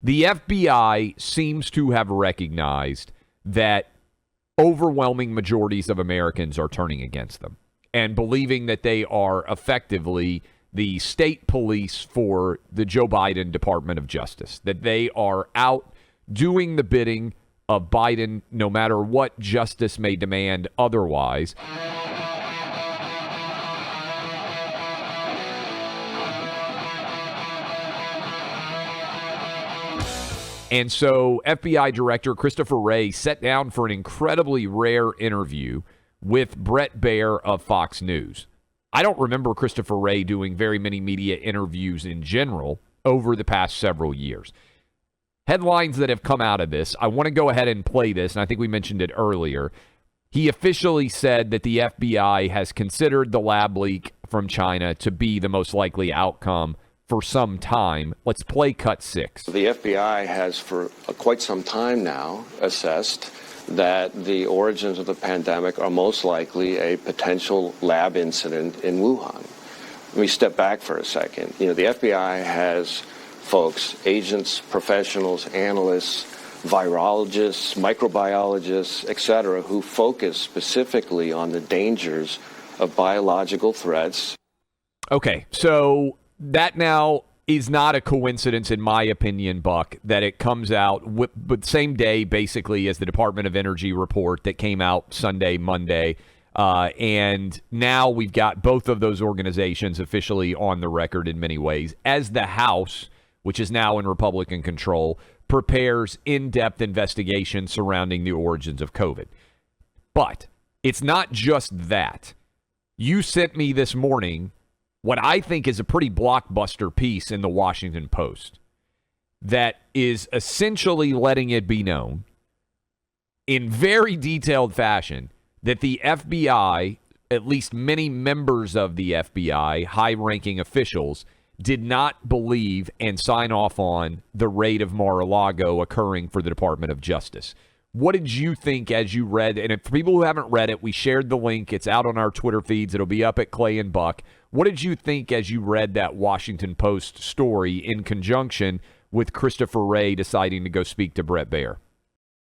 The FBI seems to have recognized that overwhelming majorities of Americans are turning against them and believing that they are effectively the state police for the Joe Biden Department of Justice, that they are out doing the bidding of Biden no matter what justice may demand otherwise. And so FBI Director Christopher Wray sat down for an incredibly rare interview with Bret Baier of Fox News. I don't remember Christopher Wray doing very many media interviews in general over the past several years. Headlines that have come out of this, I want to go ahead and play this, and I think we mentioned it earlier. He officially said that the FBI has considered the lab leak from China to be the most likely outcome for some time. Let's play cut 6. The FBI has for quite some time now assessed that the origins of the pandemic are most likely a potential lab incident in Wuhan. Let me step back for a second. The FBI has folks, agents, professionals, analysts, virologists, microbiologists, etc., who focus specifically on the dangers of biological threats. Okay, so that now is not a coincidence, in my opinion, Buck, that it comes out with the same day, basically, as the Department of Energy report that came out Sunday, Monday. And now we've got both of those organizations officially on the record in many ways. As the House, which is now in Republican control, prepares in-depth investigation surrounding the origins of COVID. But it's not just that. You sent me this morning what I think is a pretty blockbuster piece in the Washington Post that is essentially letting it be known in very detailed fashion that the FBI, at least many members of the FBI, high-ranking officials, did not believe and sign off on the raid of Mar-a-Lago occurring for the Department of Justice. What did you think as you read? And if for people who haven't read it, we shared the link. It's out on our Twitter feeds. It'll be up at Clay and Buck. What did you think as you read that Washington Post story in conjunction with Christopher Wray deciding to go speak to Bret Baier?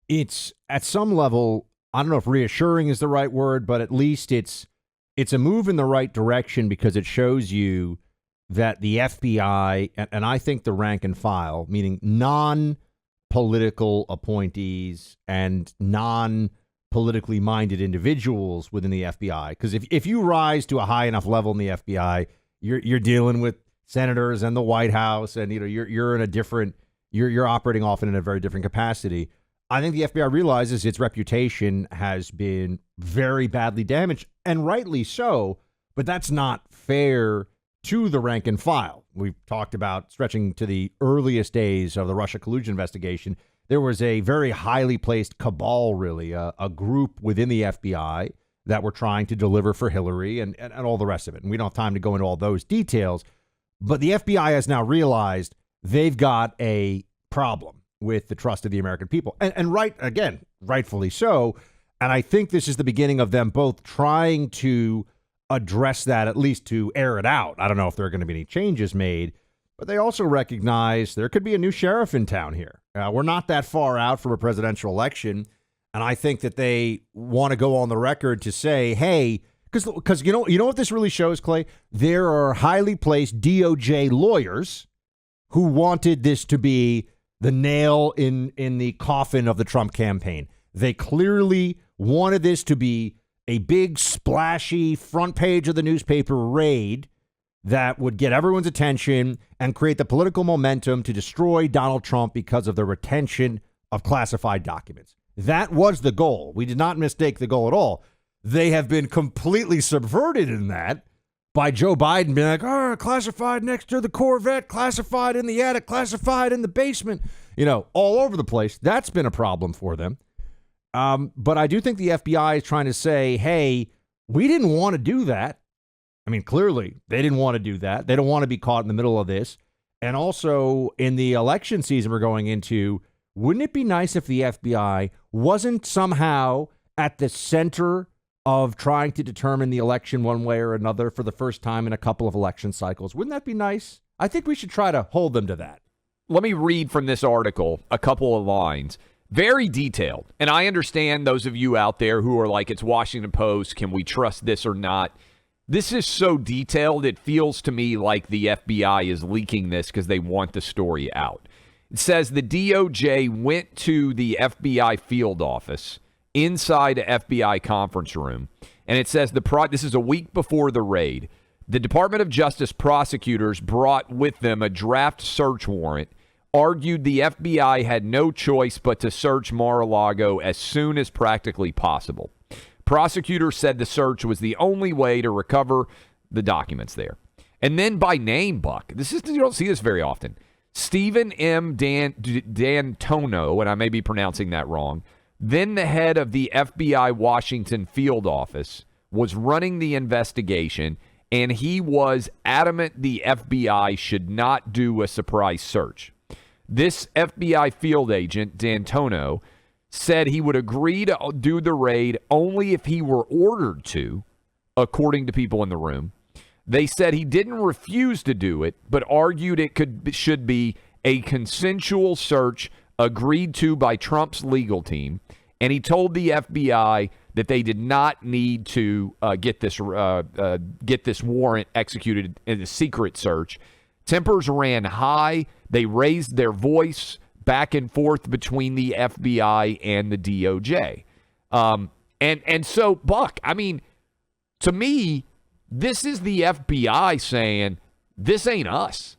It's at some level, I don't know if reassuring is the right word, but at least it's a move in the right direction because it shows you that the FBI, and I think the rank and file, meaning non-political appointees and non-politically minded individuals within the FBI, because if you rise to a high enough level in the FBI, you're dealing with senators and the White House, and you're in a different, you're operating often in a very different capacity. I think the FBI realizes its reputation has been very badly damaged, and rightly so, but that's not fair to the rank and file. We've talked about stretching to the earliest days of the Russia collusion investigation. There was a very highly placed cabal, really, a group within the FBI that were trying to deliver for Hillary and all the rest of it. And we don't have time to go into all those details. But the FBI has now realized they've got a problem with the trust of the American people. And rightfully so. And I think this is the beginning of them both trying to address that, at least to air it out. I don't know if there are going to be any changes made, but they also recognize there could be a new sheriff in town here. We're not that far out from a presidential election, and I think that they want to go on the record to say, hey, because you know what this really shows, Clay? There are highly placed DOJ lawyers who wanted this to be the nail in the coffin of the Trump campaign. They clearly wanted this to be a big, splashy front page of the newspaper raid that would get everyone's attention and create the political momentum to destroy Donald Trump because of the retention of classified documents. That was the goal. We did not mistake the goal at all. They have been completely subverted in that by Joe Biden being like, classified next to the Corvette, classified in the attic, classified in the basement, all over the place. That's been a problem for them. But I do think the FBI is trying to say, hey, we didn't want to do that. I mean, clearly, they didn't want to do that. They don't want to be caught in the middle of this. And also, in the election season we're going into, wouldn't it be nice if the FBI wasn't somehow at the center of trying to determine the election one way or another for the first time in a couple of election cycles? Wouldn't that be nice? I think we should try to hold them to that. let me read from this article a couple of lines. Very detailed. And I understand those of you out there who are like, it's Washington Post, can we trust this or not? This is so detailed, it feels to me like the FBI is leaking this because they want the story out. It says the DOJ went to the FBI field office inside a FBI conference room, and it says this is a week before the raid. The Department of Justice prosecutors brought with them a draft search warrant, argued the FBI had no choice but to search Mar-a-Lago as soon as practically possible. Prosecutors said the search was the only way to recover the documents there. And then by name, Buck, you don't see this very often. Stephen M. D'Antono, and I may be pronouncing that wrong, then the head of the FBI Washington field office, was running the investigation, and he was adamant the FBI should not do a surprise search. This FBI field agent, D'Antono, said he would agree to do the raid only if he were ordered to, according to people in the room. They said he didn't refuse to do it, but argued it should be a consensual search agreed to by Trump's legal team. And he told the FBI that they did not need to get this warrant executed in a secret search. Tempers ran high. They raised their voice back and forth between the FBI and the DOJ. And so, Buck, I mean, to me, this is the FBI saying, this ain't us.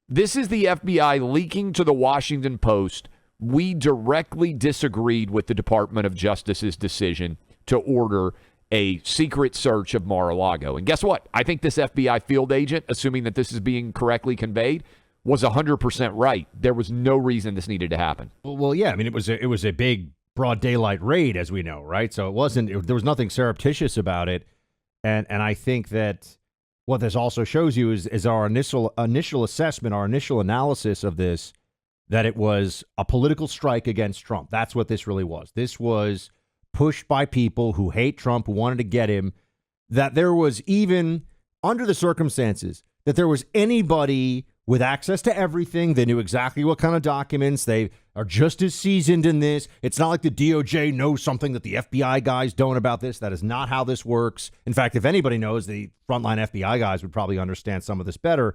This is the FBI leaking to the Washington Post. We directly disagreed with the Department of Justice's decision to order a secret search of Mar-a-Lago. And guess what? I think this FBI field agent, assuming that this is being correctly conveyed, was 100% right. There was no reason this needed to happen. Well, yeah. I mean, it was a big broad daylight raid, as we know, right? So there was nothing surreptitious about it. And I think that what this also shows you is our initial assessment, our initial analysis of this, that it was a political strike against Trump. That's what this really was. This was pushed by people who hate Trump, who wanted to get him, that there was, even under the circumstances, that there was anybody with access to everything. They knew exactly what kind of documents. They are just as seasoned in this. It's not like the DOJ knows something that the FBI guys don't about this. That is not how this works. In fact, if anybody knows, the frontline FBI guys would probably understand some of this better.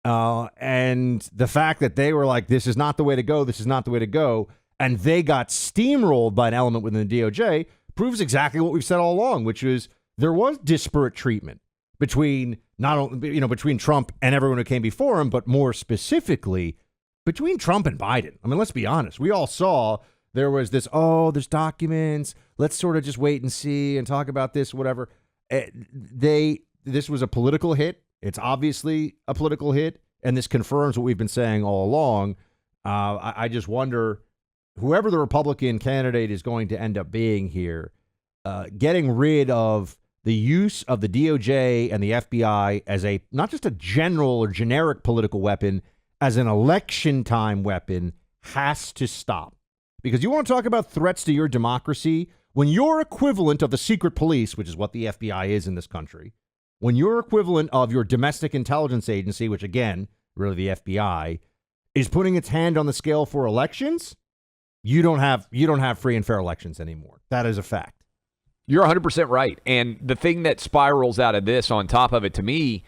And the fact that they were like, this is not the way to go, this is not the way to go, and they got steamrolled by an element within the DOJ, proves exactly what we've said all along, which is there was disparate treatment between not only, between Trump and everyone who came before him, but more specifically between Trump and Biden. I mean, let's be honest. We all saw there was this, there's documents, let's sort of just wait and see and talk about this, whatever. This was a political hit. It's obviously a political hit, and this confirms what we've been saying all along. I just wonder, whoever the Republican candidate is going to end up being here, getting rid of the use of the DOJ and the FBI as not just a general or generic political weapon, as an election time weapon, has to stop. Because you want to talk about threats to your democracy, when your equivalent of the secret police, which is what the FBI is in this country, when your equivalent of your domestic intelligence agency, which again, really the FBI, is putting its hand on the scale for elections, you don't have free and fair elections anymore. That is a fact. You're 100% right. And the thing that spirals out of this on top of it, to me,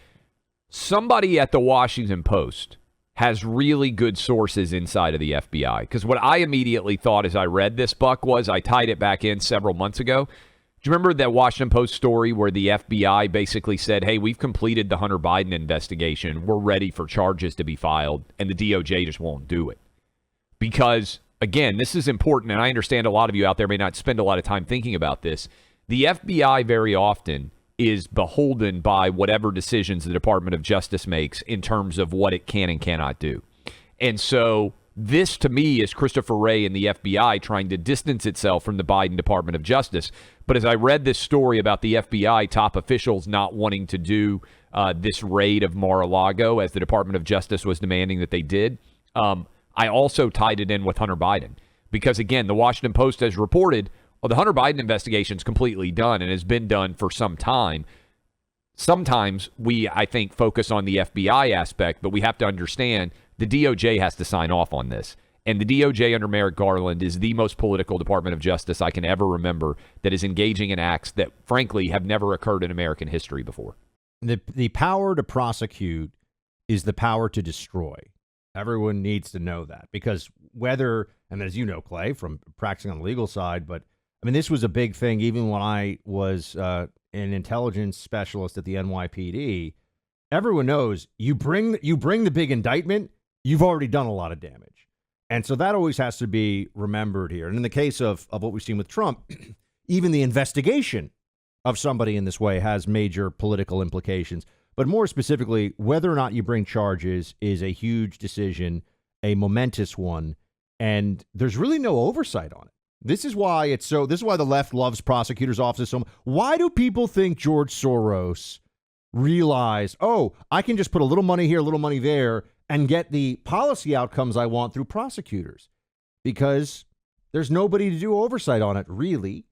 somebody at the Washington Post has really good sources inside of the FBI. Because what I immediately thought as I read this, Buck, was I tied it back in several months ago. Do you remember that Washington Post story where the FBI basically said, hey, we've completed the Hunter Biden investigation. We're ready for charges to be filed. And the DOJ just won't do it. Because, again, this is important. And I understand a lot of you out there may not spend a lot of time thinking about this. The FBI very often is beholden by whatever decisions the Department of Justice makes in terms of what it can and cannot do. And so this, to me, is Christopher Wray and the FBI trying to distance itself from the Biden Department of Justice. But as I read this story about the FBI top officials not wanting to do this raid of Mar-a-Lago, as the Department of Justice was demanding that they did, I also tied it in with Hunter Biden. Because, again, the Washington Post has reported, the Hunter Biden investigation is completely done and has been done for some time. Sometimes we, I think, focus on the FBI aspect, but we have to understand the DOJ has to sign off on this. And the DOJ under Merrick Garland is the most political Department of Justice I can ever remember that is engaging in acts that, frankly, have never occurred in American history before. The power to prosecute is the power to destroy. Everyone needs to know that, because whether, and as you know, Clay, from practicing on the legal side, but I mean, this was a big thing even when I was an intelligence specialist at the NYPD. Everyone knows you bring the big indictment, you've already done a lot of damage. And so that always has to be remembered here. And in the case of what we've seen with Trump, even the investigation of somebody in this way has major political implications. But more specifically, whether or not you bring charges is a huge decision, a momentous one, and there's really no oversight on it. This is why the left loves prosecutors' offices so much. Why do people think George Soros realized, oh, I can just put a little money here, a little money there, and get the policy outcomes I want through prosecutors? Because there's nobody to do oversight on it, really.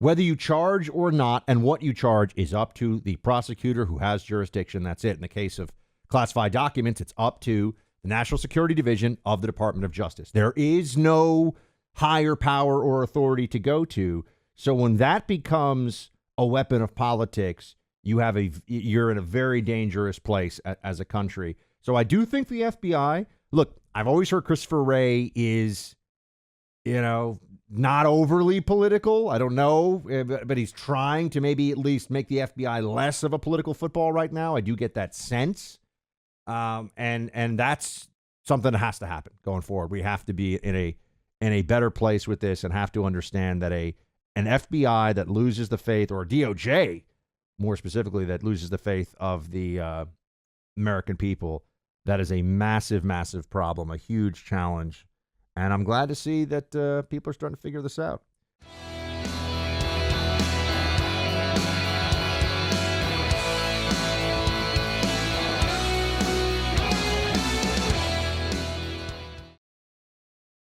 Whether you charge or not, and what you charge is up to the prosecutor who has jurisdiction. That's it. In the case of classified documents, it's up to the National Security Division of the Department of Justice. There is no higher power or authority to go to. So when that becomes a weapon of politics, you're in a very dangerous place as a country. So I do think the FBI, look, I've always heard Christopher Wray is, not overly political. I don't know, but he's trying to maybe at least make the FBI less of a political football right now. I do get that sense. And that's something that has to happen going forward. We have to be in a better place with this and have to understand that an FBI that loses the faith, or a DOJ more specifically that loses the faith of the American people, that is a massive, massive problem, a huge challenge. And I'm glad to see that people are starting to figure this out.